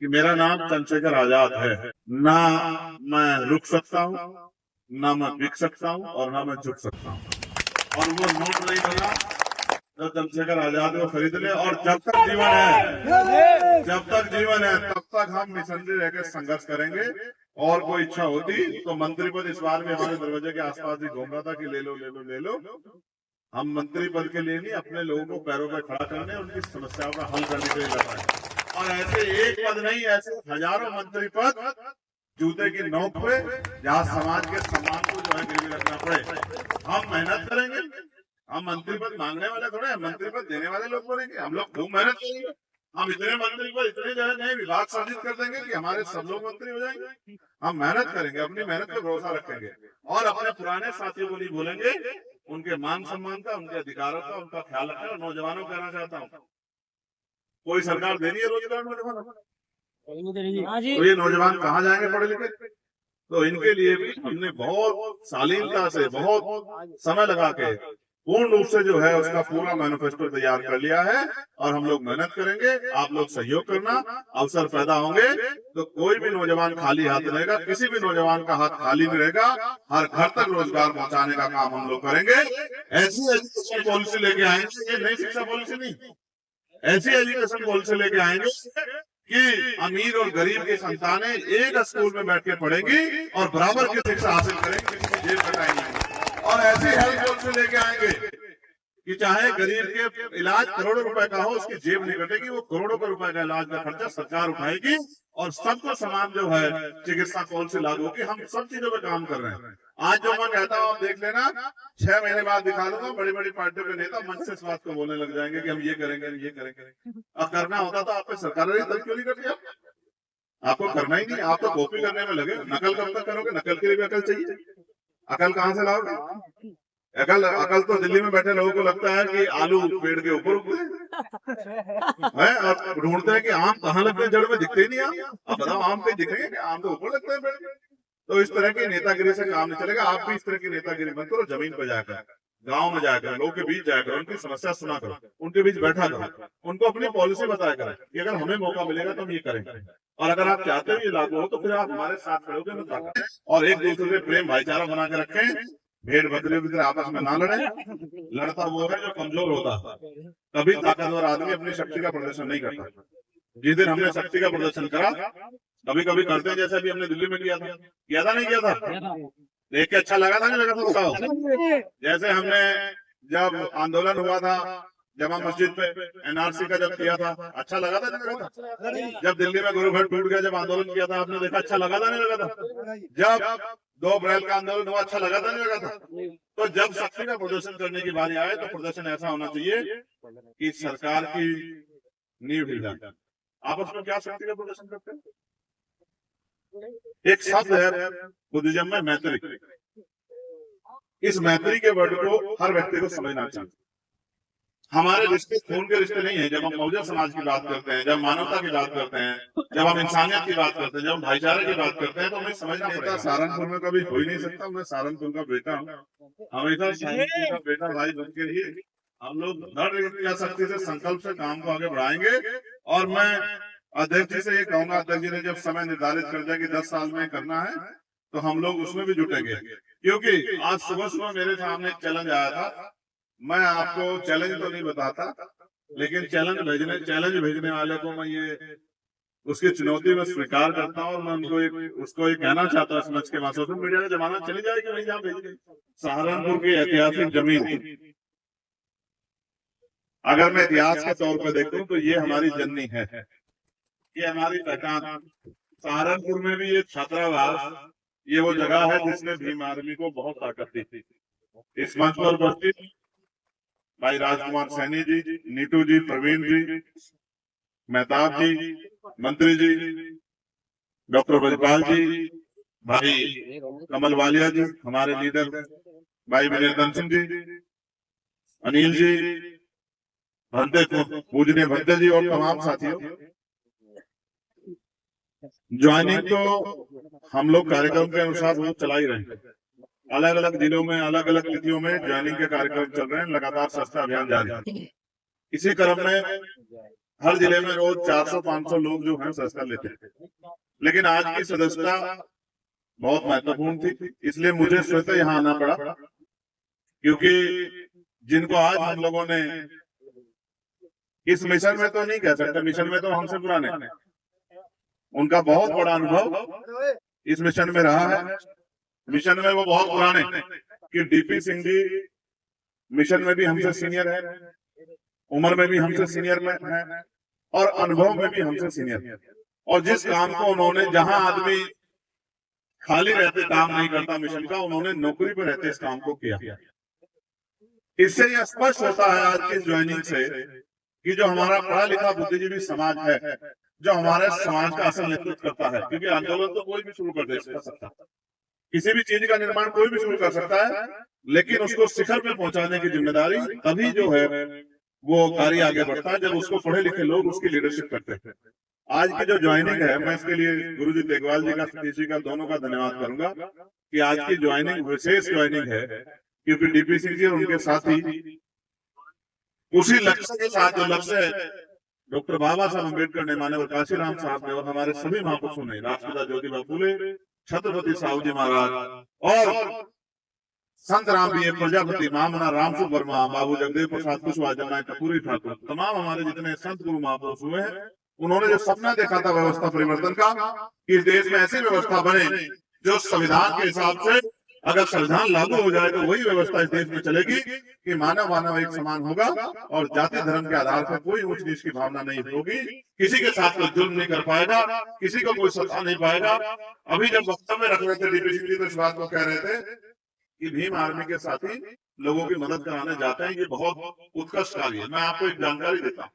कि मेरा नाम चंद्रशेखर आजाद है। ना मैं रुक सकता हूँ, ना मैं बिक सकता हूँ, और ना मैं झुक सकता हूँ। और वो नोट नहीं बना तो चंद्रशेखर आजाद को खरीद ले। और जब तक जीवन है, जब तक जीवन है, तब तक हम मिशनरी रह के संघर्ष करेंगे। और कोई इच्छा होती तो मंत्री पद इस बार भी हमारे दरवाजे के आसपास ही घूम रहा था कि ले लो ले लो ले लो। हम मंत्री पद के लिए नहीं, अपने लोगों को पैरों पर खड़ा करने, उनकी समस्याओं का हल करने के लिए लड़ रहे हैं। और ऐसे एक पद नहीं, ऐसे हजारों मंत्री पद जूते की नोक पे, जहाँ समाज के सम्मान को जो है गिरवी रखना पड़े। हम मेहनत करेंगे। हम मंत्री पद मांगने वाले थोड़े हैं, मंत्री पद देने वाले लोग बोलेंगे। हम लोग खूब मेहनत करेंगे। हम इतने मंत्री पद, इतने जो है नए विभाग सृजित कर देंगे कि हमारे सब लोग मंत्री हो जाएंगे। हम मेहनत करेंगे, अपनी मेहनत पे भरोसा रखेंगे, और अपने पुराने साथियों को नहीं भूलेंगे। उनके मान सम्मान का, उनके अधिकारों का, उनका ख्याल रखना। और नौजवानों को कहना चाहता हूँ, कोई सरकार दे रही है रोजगार नौजवानों को, तो ये नौजवान कहाँ जाएंगे पढ़े लिखे? तो इनके लिए भी हमने बहुत शालीनता से, बहुत समय लगा के, पूर्ण रूप से जो है उसका पूरा मैनिफेस्टो तैयार कर लिया है। और हम लोग मेहनत करेंगे, आप लोग सहयोग करना। अवसर पैदा होंगे तो कोई भी नौजवान खाली हाथ नहीं रहेगा, किसी भी नौजवान का हाथ खाली नहीं रहेगा। हर घर तक रोजगार पहुंचाने का काम हम लोग करेंगे। ऐसी एजुकेशन पॉलिसी लेके आएंगे, ये नई शिक्षा पॉलिसी नहीं, ऐसी एजुकेशन पॉलिसी लेके आएंगे कि अमीर और गरीब की संतानें एक स्कूल में बैठ के पढ़ेंगी और बराबर की शिक्षा हासिल करेंगी, किसी की जेब कटाएंगे। और ऐसी हेल्थ पॉलिसी लेके आएंगे कि चाहे गरीब के इलाज करोड़ों रुपए का हो, उसकी जेब नहीं कटेगी, वो करोड़ों का रुपए का इलाज का खर्चा सरकार उठाएगी। और सबको समान जो है चिकित्सा पॉलिसी लागू होगी। हम सब चीजों पे काम कर रहे हैं। आज जो मैं कहता हूँ आप देख लेना, 6 महीने बाद दिखा दूंगा, बड़ी बड़ी पार्टियों के नेता मंच से इस बात को बोलने लग जाएंगे कि हम ये करेंगे, हम ये करेंगे। अब करना होता तो आप पे सरकार क्यों नहीं करती? आपको करना ही नहीं, आप तो कॉपी करने में लगे। नकल कब तक करोगे? नकल के लिए भी अकल चाहिए। अकल कहाँ से लाओगे? अकल अकल तो दिल्ली में बैठे लोगों को लगता है कि आलू पेड़ के ऊपर उगते हैं, और ढूंढते हैं कि आम कहाँ लगते हैं, जड़ में दिखते ही नहीं आम। अब बताओ, आम पे दिखेंगे? आम तो ऊपर लगते हैं पेड़ के। तो इस तरह की नेतागिरी से काम नहीं चलेगा। आप भी इस तरह की नेतागिरी मत करो। जमीन पर जाकर, गांव में जाकर, लोगों के बीच जाकर उनकी समस्या सुना करो, उनके बीच बैठा करो, उनको अपनी पॉलिसी बताया करें कि अगर हमें मौका मिलेगा तो हम ये करेंगे। और अगर आप चाहते हो ये लागू हो तो फिर आप हमारे साथ खड़े होकर ताकत, और एक दूसरे से प्रेम भाईचारा बना के रखें। भेड़ बकरियों की तरह आपस में ना लड़े। लड़ता वो है जो कमजोर होता है। कभी ताकतवर आदमी अपनी शक्ति का प्रदर्शन नहीं करता। जिस दिन हमने शक्ति का प्रदर्शन करा, कभी कभी करते हैं जैसे अभी हमने दिल्ली में किया था नहीं किया था, देख के अच्छा लगा था नहीं लगा था? बताओ। जैसे हमने जब आंदोलन हुआ था जमा मस्जिद पे, एनआरसी का जब किया था, अच्छा लगा था नहीं लगा था? जब दिल्ली में गुरु घर टूट गया, जब आंदोलन किया था, आपने देखा अच्छा लगा था नहीं लगा था? जब 2 अप्रैल का आंदोलन हुआ, अच्छा लगा था नहीं लगा था? तो जब शक्ति का प्रदर्शन करने की बारी आए तो प्रदर्शन ऐसा होना चाहिए कि सरकार की नींव हिल जाए। आपस में क्या शक्ति का प्रदर्शन करते हैं? एक शब्द है बुद्धिज्म में, मैत्री। इस मैत्री के वर्ड को हर व्यक्ति को समझना चाहिए। हमारे रिश्ते खून के रिश्ते नहीं है। जब हम बहुजन समाज की बात करते हैं, जब मानवता की बात करते हैं, जब हम इंसानियत की बात करते हैं, जब हम भाईचारे की बात करते हैं, तो हमें समझना पड़ेगा। सहारनपुर में कभी हो ही नहीं सकता। मैं सहारनपुर का बेटा हूँ, हमेशा सहारनपुर का बेटा भाई बन के ही हम लोग दृढ़ शक्ति से, संकल्प से काम को आगे बढ़ाएंगे। और मैं अध्यक्ष जी से ये कहूंगा, अध्यक्ष जी ने जब समय निर्धारित कर दिया कि 10 साल में करना है, तो हम लोग उसमें भी जुटेंगे। क्योंकि आज सुबह सुबह मेरे सामने एक चैलेंज आया था। मैं आपको चैलेंज तो नहीं बताता, लेकिन चैलेंज भेजने वाले को मैं ये उसकी चुनौती में स्वीकार करता हूँ। और मैं उनको उसको ये कहना चाहता हूँ, समझ के सोशल मीडिया का जमाना चली जाएगी, नहीं जहाँ भेज सहारनपुर की ऐतिहासिक जमीन, अगर मैं इतिहास के तौर पर देखूं तो ये हमारी जननी है, ये हमारी पहचान। सहारनपुर में भी ये छात्रावास, ये वो जगह है जिसने भीम आर्मी को बहुत ताकत दी थी। इस मंच पर उपस्थित भाई राजकुमार सैनी जी, नीटू जी, प्रवीण जी, मेहताब जी, मंत्री जी, डॉक्टर ब्रजपाल जी, भाई कमल वालिया जी, हमारे लीडर भाई विजय सिंह जी, अनिल जी, भंते पूजनीय भंते जी, और तमाम साथियों। ज्वाइनिंग तो हम लोग कार्यक्रम के अनुसार रोज चला ही रहे हैं। अलग अलग जिलों में, अलग अलग तिथियों में ज्वाइनिंग के कार्यक्रम चल रहे हैं। लगातार सस्ता अभियान जारी है। इसी क्रम में हर जिले में रोज 400-500 लोग जो हैं सदस्यता लेते हैं, लेकिन आज की सदस्यता बहुत महत्वपूर्ण थी, इसलिए मुझे स्वतः यहाँ आना पड़ा, क्योंकि जिनको आज हम लोगों ने इस मिशन में तो नहीं कह सकते, मिशन में तो हमसे पुराने, उनका बहुत बड़ा अनुभव इस मिशन में रहा है। मिशन में वो बहुत पुराने कि डीपी सिंह जी मिशन में भी हमसे सीनियर है, उम्र में भी हमसे सीनियर में है और अनुभव में भी हमसे सीनियर है। और जिस काम को उन्होंने, जहां आदमी खाली रहते काम नहीं करता मिशन का, उन्होंने नौकरी पर रहते इस काम को किया। इससे यह स्पष्ट होता है आज की ज्वाइनिंग से कि जो हमारा पढ़ा लिखा बुद्धिजीवी समाज है, जो हमारे समाज का असल नेतृत्व करता है, क्योंकि आंदोलन तो कोई भी शुरू कर सकता है, किसी भी चीज का निर्माण कोई भी शुरू कर सकता है, लेकिन उसको शिखर पे पहुंचाने की जिम्मेदारी तभी जो है वो कार्य आगे बढ़ता है जब उसको पढ़े लिखे लोग उसकी लीडरशिप करते हैं। आज की जो ज्वाइनिंग है, मैं इसके लिए गुरुजी तेगवाल जी का, सतीश जी का, दोनों का धन्यवाद करूंगा कि आज की ज्वाइनिंग विशेष ज्वाइनिंग है, क्योंकि डीपी सिंह जी और उनके साथी उसी लक्ष्य के साथ, जो लक्ष्य डॉक्टर बाबा साहब अम्बेडकर ने, माननीय काशीराम साहब ने और हमारे सभी महापुरुषों ने, राष्ट्रपिता ज्योतिबा फूले, छत्रपति साहू जी महाराज और संत राम बी प्रजापति, महामना रामसु वर्मा, बाबू जगदेव प्रसाद कुशवाहा, जनाय कपूरी ठाकुर, तमाम हमारे जितने संत गुरु महापुरुष हुए हैं, उन्होंने जो सपना देखा था व्यवस्था परिवर्तन का, कि इस देश में ऐसी व्यवस्था बने जो संविधान के हिसाब से, अगर संविधान लागू हो जाए तो वही व्यवस्था इस देश में चलेगी कि मानव मानव एक समान होगा और जाति धर्म के आधार पर कोई ऊंच नीच की भावना नहीं होगी, किसी के साथ कोई जुल्म नहीं कर पाएगा, किसी को कोई सता नहीं पाएगा। अभी जब वक्तव्य रख रहे थे डीपी सिंह जी, तो इस बात को कह रहे थे कि भीम आर्मी के साथी लोगों की मदद कराने जाते हैं, ये बहुत उत्कृष्ट कार्य है। मैं आपको एक जानकारी देता हूँ,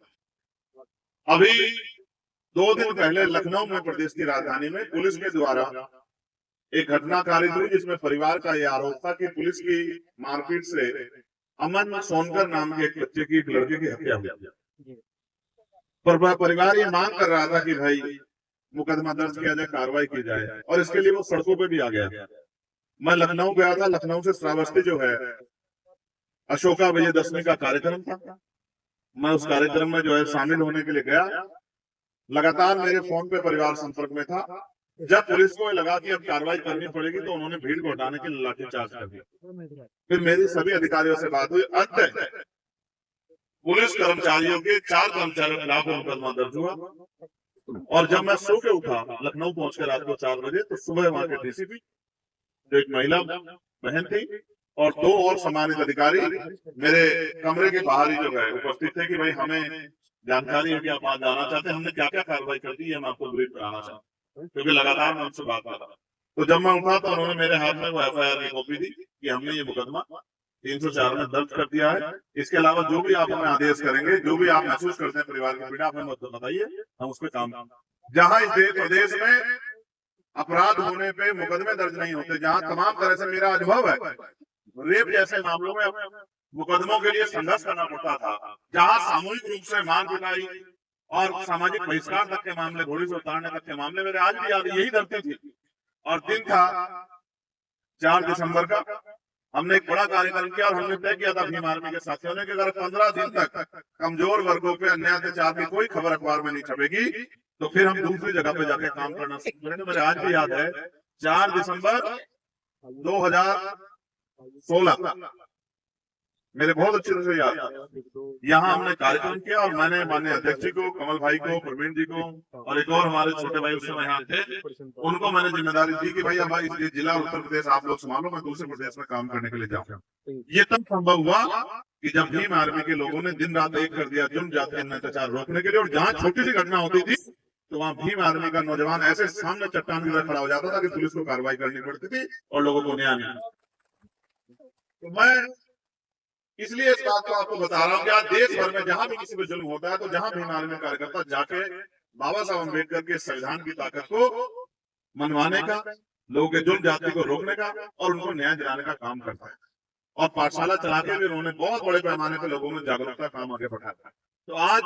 अभी 2 दिन पहले लखनऊ में, प्रदेश की राजधानी में, पुलिस के द्वारा एक घटना कारित हुई जिसमें परिवार का यह आरोप था कि पुलिस की मारपीट से अमन सोनकर नाम के एक बच्चे की, एक लड़के की हत्या हुई। पर परिवार ये मांग कर रहा था कि भाई मुकदमा दर्ज किया जाए, कार्रवाई की जाए, और इसके लिए वो सड़कों पे भी आ गया। मैं लखनऊ गया था, लखनऊ से श्रावस्ती जो है अशोका विजयदशमी का कार्यक्रम था, मैं उस कार्यक्रम में जो है शामिल होने के लिए गया। लगातार मेरे फोन पे परिवार संपर्क में था। जब पुलिस को लगा कि अब कार्रवाई करनी पड़ेगी तो उन्होंने भीड़ को हटाने के लिए लाठीचार्ज कर दिया। फिर मेरी सभी अधिकारियों से बात हुई, अंत पुलिस कर्मचारियों के 4 कर्मचारियों के खिलाफ मुकदमा दर्ज हुआ। और जब मैं सो के उठा लखनऊ पहुंच के रात को 4 बजे, तो सुबह वहां के डीसीपी, जो एक महिला बहन थी, और 2 और सम्मानित अधिकारी मेरे कमरे के बाहर ही जो है उपस्थित थे कि भाई हमें जानकारी है कि आप वहां जाना चाहते हैं, हमने क्या क्या कार्रवाई कर दी है, मैं आपको ब्रीफ कराना चाहता हूँ, क्योंकि लगातार मैं उनसे बात कर रहा था। तो जब मैं उठा तो उन्होंने मेरे हाथ में वो FIR की कॉपी दी कि हमने ये मुकदमा 304 में दर्ज कर दिया है। इसके अलावा जो भी आप हमें आदेश करेंगे, जो भी आप महसूस करते हैं परिवार की पीड़ा, हमें बताइए, हम उस पर काम। जहां इस प्रदेश में अपराध होने पे मुकदमे दर्ज नहीं होते, जहां तमाम तरह से मेरा अनुभव है, रेप जैसे मामलों में मुकदमों के लिए संघर्ष करना पड़ता था, जहां सामूहिक रूप से मार पिटाई और सामाजिक बहिष्कार तक के मामले, घोड़ी से उतारने तक के मामले मेरे आज भी याद, यही धरती थी। और दिन था 4 दिसंबर का, हमने एक बड़ा कार्यक्रम किया और हमने तय किया था भीम आर्मी के साथियों ने कि अगर 15 दिन तक कमजोर वर्गों पे अन्याय अत्याचार की कोई खबर अखबार में नहीं छपेगी तो फिर हम दूसरी जगह पे जाके काम करना शुरू करेंगे। मुझे आज भी याद है 4 दिसंबर 2016, मेरे बहुत अच्छे से याद है। यहाँ हमने कार्यक्रम किया और मैंने माननीय अध्यक्ष जी को, कमल भाई को, प्रवीण जी को और एक और हमारे छोटे भाई उस समय यहाँ थे, उनको मैंने जिम्मेदारी दी कि भाई अब इस जिला उत्तर प्रदेश आप लोग संभालो, मैं दूसरे प्रदेश में काम करने के लिए जाऊँ। ये तब संभव हुआ कि जब भीम आर्मी के लोगों ने दिन रात एक कर दिया जुर्म जाति अत्याचार रोकने के लिए, और जहाँ छोटी सी घटना होती थी तो वहाँ भीम आर्मी का नौजवान ऐसे सामने चट्टान की तरह खड़ा हो जाता था कि पुलिस को कार्रवाई करनी पड़ती थी और लोगों को न्याय मिला। तो मैं इसलिए इस बात को आपको बता रहा हूँ कि आज देश भर में जहां भी किसी पे जुल्म होता है तो जहां भीम आर्मी कार्यकर्ता जाके बाबा साहब अम्बेडकर के संविधान की ताकत को मनवाने का, लोगों के जुल्म जाति को रोकने का और उनको न्याय दिलाने का काम करता है। और पाठशाला चला के भी उन्होंने बहुत बड़े पैमाने पर लोगों में जागरूकता काम आगे बढ़ाया है। तो आज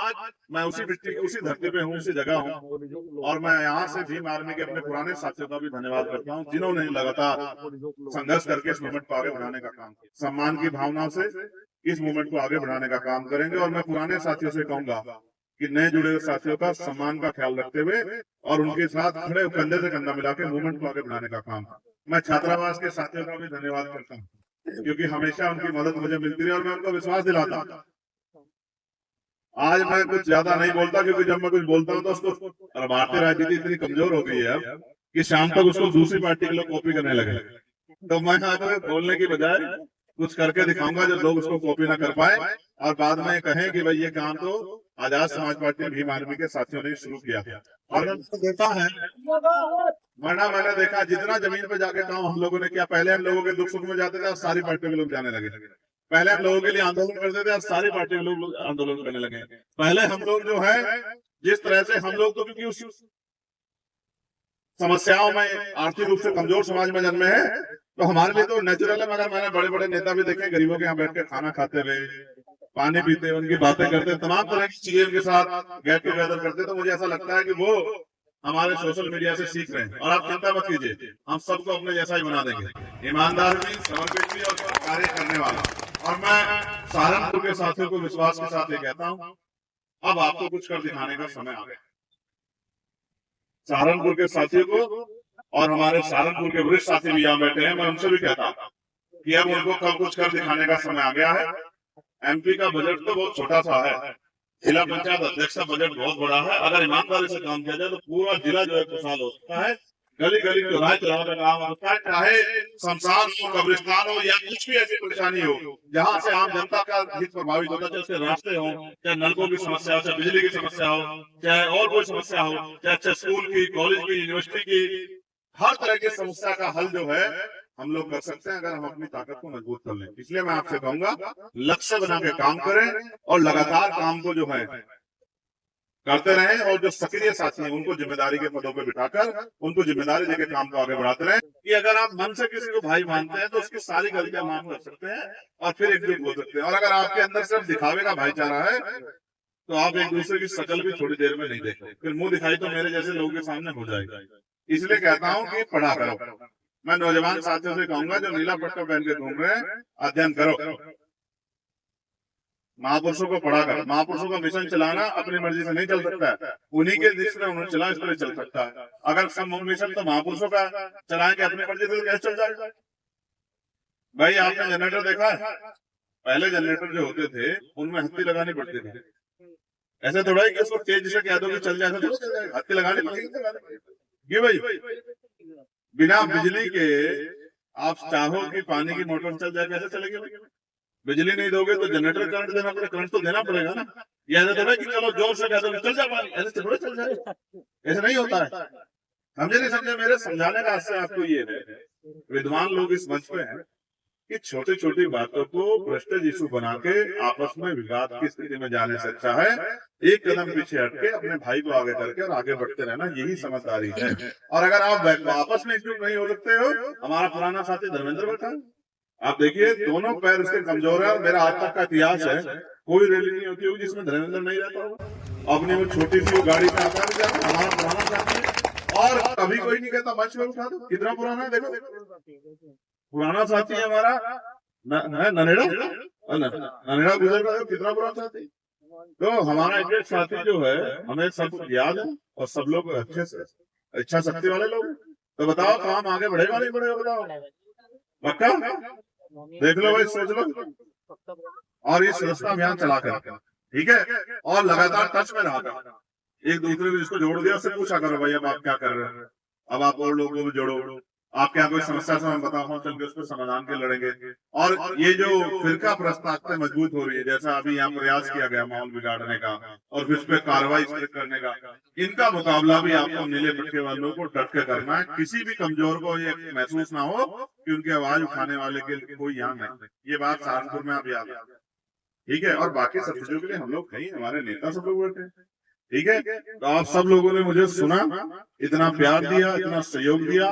मैं उसी मिट्टी, उसी धरती पे हूँ, उसी जगह हूँ, और मैं यहाँ से भीम आर्मी के अपने पुराने साथियों का भी धन्यवाद करता हूँ जिन्होंने लगातार संघर्ष करके इस मूवमेंट को आगे बढ़ाने का काम किया। सम्मान की भावना से इस मूवमेंट को आगे बढ़ाने का काम करेंगे। और मैं पुराने साथियों से कहूंगा कि नए जुड़े हुए साथियों का सम्मान का ख्याल रखते हुए और उनके साथ खड़े कंधे से कंधा मिला के मूवमेंट को आगे बढ़ाने का काम। मैं छात्रावास के साथियों का भी धन्यवाद करता हूँ, क्योंकि हमेशा उनकी मदद मुझे मिलती रही और मैं उनको विश्वास दिलाता हूँ। आज मैं कुछ ज्यादा नहीं बोलता, क्योंकि जब मैं कुछ बोलता हूँ तो उसको, और भारतीय राजनीति इतनी कमजोर हो गई है अब कि शाम तक उसको दूसरी पार्टी के लोग कॉपी करने लगे। तो मैं आज बोलने की बजाय कुछ करके दिखाऊंगा जो लोग उसको कॉपी ना कर पाए और बाद में कहें कि भाई ये काम तो आजाद समाज पार्टी भीम आर्मी के साथियों ने शुरू किया था। और देखा है, वरना मैंने देखा जितना जमीन पे जाके काम हम लोगों ने किया, पहले हम लोगों के दुख सुख में जाते थे और सारी पार्टियों के लोग जाने लगे। पहले हम लोगों के लिए आंदोलन करते थे और सारी पार्टियों के लोग आंदोलन करने लगे। पहले हम लोग जो है जिस तरह से हम लोग तो क्योंकि उस समस्याओं में आर्थिक रूप से कमजोर समाज में जन्मे हैं, तो हमारे लिए तो नेचुरल है। मगर मैंने बड़े बड़े नेता भी देखे गरीबों के यहाँ बैठ के खाना खाते हुए, पानी पीते, उनकी बातें करते, तमाम तरह की चीजें उनके साथ गेट टुगेदर करते। तो मुझे ऐसा लगता है कि वो हमारे सोशल मीडिया से सीख रहे हैं। और आप चिंता मत कीजिए, हम सबको अपने जैसा ही बना देंगे, ईमानदार भी, समर्पित भी और कार्य करने वाला। और मैं सहारनपुर के साथियों को विश्वास के साथ ये कहता हूँ, अब आपको कुछ कर दिखाने का समय आ गया। सहारनपुर के साथियों को और हमारे सहारनपुर के वरिष्ठ साथी भी यहाँ बैठे हैं, मैं उनसे भी कहता हूँ कि अब उनको कब कुछ कर दिखाने का समय आ गया है। एमपी का बजट तो बहुत छोटा सा है, जिला पंचायत अध्यक्ष का बजट बहुत बड़ा है। अगर ईमानदारी से काम किया जाए तो पूरा जिला जो है खुशहाल हो सकता है। गली गली चौराहे चलाने का काम होता है, चाहे शमशान हो, कब्रिस्तान हो या कुछ भी ऐसी परेशानी हो जहाँ से आम जनता का हित प्रभावित होता है, चाहे उसके रास्ते हो, चाहे नलकों की समस्या हो, चाहे बिजली की समस्या हो, चाहे और कोई समस्या हो, चाहे स्कूल की, कॉलेज की, यूनिवर्सिटी की, हर तरह की समस्या का हल जो है हम लोग कर सकते हैं अगर हम अपनी ताकत को मजबूत कर लें। इसलिए मैं आपसे कहूंगा, लक्ष्य बना के काम करें और लगातार काम को जो है करते रहें। और जो सक्रिय साथी हैं उनको जिम्मेदारी के पदों पर बिठाकर उनको जिम्मेदारी देकर काम को आगे बढ़ाते रहें। कि अगर आप मन से किसी को भाई मानते हैं तो उसकी सारी गलतियां माफ कर सकते हैं और फिर एकजुट हो सकते हैं। और अगर आपके अंदर सिर्फ दिखावे का भाईचारा है तो आप एक दूसरे की शकल भी थोड़ी देर में नहीं देखते, फिर मुंह दिखाई तो मेरे जैसे लोगों के सामने हो जाएगा। इसलिए कहता हूँ कि पढ़ा करो। मैं नौजवान साथियों से कहूंगा जो नीला पट्टा पहन के घूम रहे हैं, अध्ययन करो, महापुरुषों को पढ़ा करो। महापुरुषों का मिशन चलाना अपनी मर्जी से नहीं चल सकता है, उन्हीं के जिस तरह उन्होंने चला इस तरह चल सकता है। अगर सब मिशन तो महापुरुषों का चलाएंगे अपनी मर्जी से, कैसे चल जाएगा? भाई आपने जनरेटर देखा है? पहले जनरेटर जो होते थे उनमें हत्ती लगानी पड़ती थी। ऐसा थोड़ा है कि उसको तेज से कह दो कि चल जाए, हत्ती लगानी पड़ेगी भाई। बिना बिजली के आप चाहो कि पानी की मोटर चल जाए, कैसे चलेगी भाई? बिजली नहीं दोगे तो जनरेटर करंट देना पड़ेगा, करंट तो देना पड़ेगा ना। ये ऐसा थोड़ा कि चलो जोर से कह दो चल जाए पानी, ऐसे थोड़ा चल जाए, ऐसा नहीं होता है। समझे नहीं समझे? मेरे समझाने का आशय आपको ये है, विद्वान लोग इस मंच पे हैं कि छोटी छोटी बातों को प्रेस्टीज इशू बना के आपस में विवाद की स्थिति में जाने से अच्छा है एक कदम पीछे हटके अपने भाई को आगे करके और आगे बढ़ते रहना, यही समझदारी है। और अगर आप आपस में एकजुट नहीं हो सकते हो, हमारा पुराना साथी धर्मेंद्र बैठा, आप देखिए दोनों पैर उसके कमजोर है। और मेरा आज तक का इतिहास है, कोई रैली नहीं होती होगी जिसमें धर्मेंद्र नहीं रहता होगा। अपनी वो छोटी सी गाड़ी में आता है, हमारा पुराना साथी है और कभी कोई नहीं कहता मंच में उठा दो। कितना पुराना है देखो, पुराना साथी है हमारा ननेड़ा गुजर का, कितना पुराना साथी। तो हमारा एक साथी जो है हमें सब याद है और सब लोग अच्छे से इच्छा शक्ति वाले लोग। तो बताओ काम आगे बढ़ेगा नहीं बढ़ेगा? बताओ पक्का? देख लो भाई, सोच लो और ये सदस्यता अभियान चला कर, ठीक है, और लगातार टच में रहा कर, एक दूसरे को जिसको जोड़ दिया उससे पूछा करो भाई अब आप क्या कर रहे हैं, अब आप और लोगों को जोड़ो, आपके यहाँ कोई समस्या से हम बताओ, चल के उसको समाधान के लड़ेंगे। और ये जो फिरका प्रस्ताव मजबूत हो रही है, जैसा अभी यहाँ प्रयास किया गया माहौल बिगाड़ने का और फिर उस पर कार्रवाई करने का, इनका मुकाबला भी आपको नीले पट्टे वालों को डट के करना है। किसी भी कमजोर को ये महसूस ना हो कि उनकी आवाज उठाने वाले के कोई यहाँ नहीं। ये बात सहारनपुर में आप याद रखें, ठीक है। और बाकी सब चीजों के लिए हम लोग नहीं, हमारे नेता सब लोग बैठे, ठीक है। तो आप सब लोगों ने मुझे सुना, इतना प्यार दिया, इतना सहयोग दिया